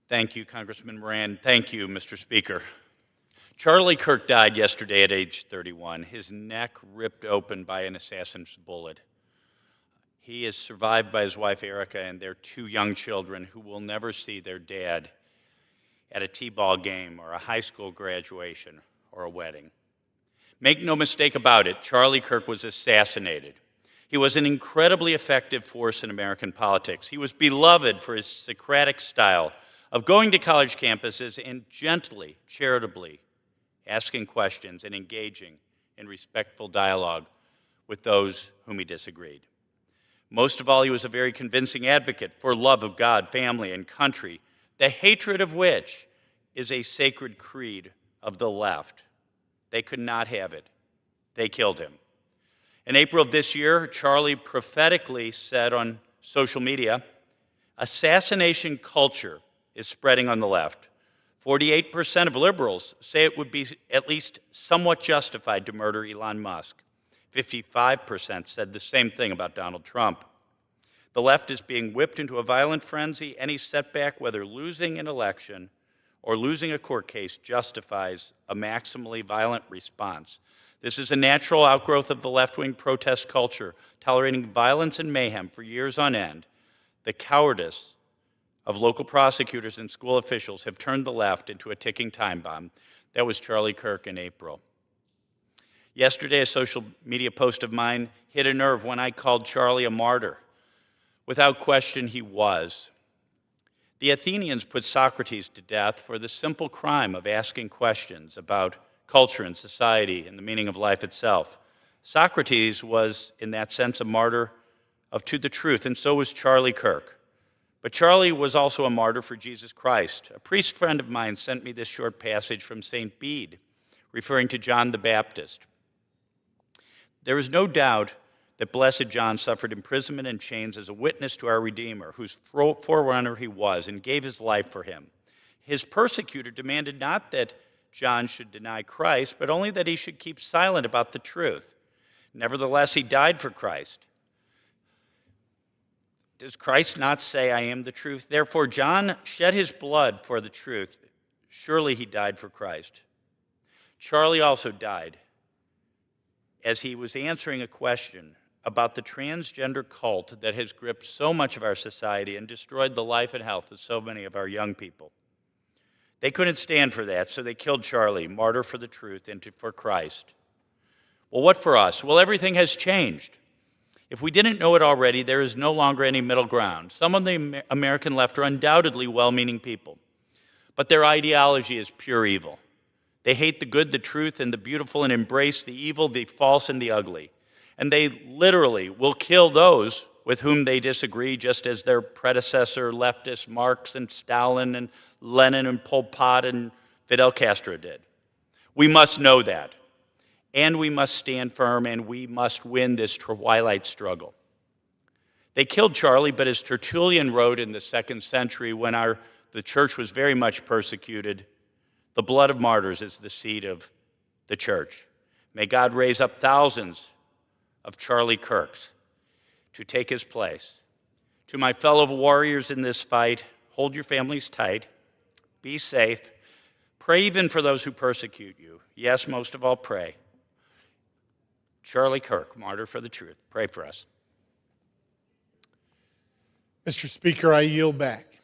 Thank you, Congressman Moran. Thank you, Mr. Speaker. Charlie Kirk died yesterday at age 31, his neck ripped open by an assassin's bullet. He is survived by his wife, Erica, and their 2 young children who will never see their dad at a T-ball game or a high school graduation or a wedding. Make no mistake about it, Charlie Kirk was assassinated. He was an incredibly effective force in American politics. He was beloved for his Socratic style of going to college campuses and gently, charitably asking questions and engaging in respectful dialogue with those whom he disagreed. Most of all, he was a very convincing advocate for love of God, family, and country, the hatred of which is a sacred creed of the left. They could not have it. They killed him. In April of this year, Charlie prophetically said on social media, "Assassination culture is spreading on the left. 48% of liberals say it would be at least somewhat justified to murder Elon Musk. 55% said the same thing about Donald Trump. The left is being whipped into a violent frenzy. Any setback, whether losing an election or losing a court case, justifies a maximally violent response. This is a natural outgrowth of the left-wing protest culture, tolerating violence and mayhem for years on end. The cowardice of local prosecutors and school officials have turned the left into a ticking time bomb." That was Charlie Kirk in April. Yesterday, a social media post of mine hit a nerve when I called Charlie a martyr. Without question, he was. The Athenians put Socrates to death for the simple crime of asking questions about culture and society and the meaning of life itself. Socrates was, in that sense, a martyr to the truth, and so was Charlie Kirk. But Charlie was also a martyr for Jesus Christ. A priest friend of mine sent me this short passage from St. Bede, referring to John the Baptist. "There is no doubt that Blessed John suffered imprisonment and chains as a witness to our Redeemer, whose forerunner he was, and gave his life for him. His persecutor demanded not that John should deny Christ, but only that he should keep silent about the truth. Nevertheless, he died for Christ. Does Christ not say, 'I am the truth'? Therefore, John shed his blood for the truth. Surely he died for Christ." Charlie also died as he was answering a question about the transgender cult that has gripped so much of our society and destroyed the life and health of so many of our young people. They couldn't stand for that, so they killed Charlie, martyr for the truth and for Christ. Well, what for us? Well, everything has changed. If we didn't know it already, there is no longer any middle ground. Some of the American left are undoubtedly well-meaning people, but their ideology is pure evil. They hate the good, the truth, and the beautiful, and embrace the evil, the false, and the ugly. And they literally will kill those with whom they disagree, just as their predecessor leftists Marx and Stalin and Lenin and Pol Pot and Fidel Castro did. We must know that. And we must stand firm, and we must win this twilight struggle. They killed Charlie, but as Tertullian wrote in the 2nd century, when the church was very much persecuted, the blood of martyrs is the seed of the church. May God raise up thousands of Charlie Kirks to take his place. To my fellow warriors in this fight, hold your families tight, be safe, pray even for those who persecute you. Yes, most of all, pray. Charlie Kirk, martyr for the truth. Pray for us. Mr. Speaker, I yield back.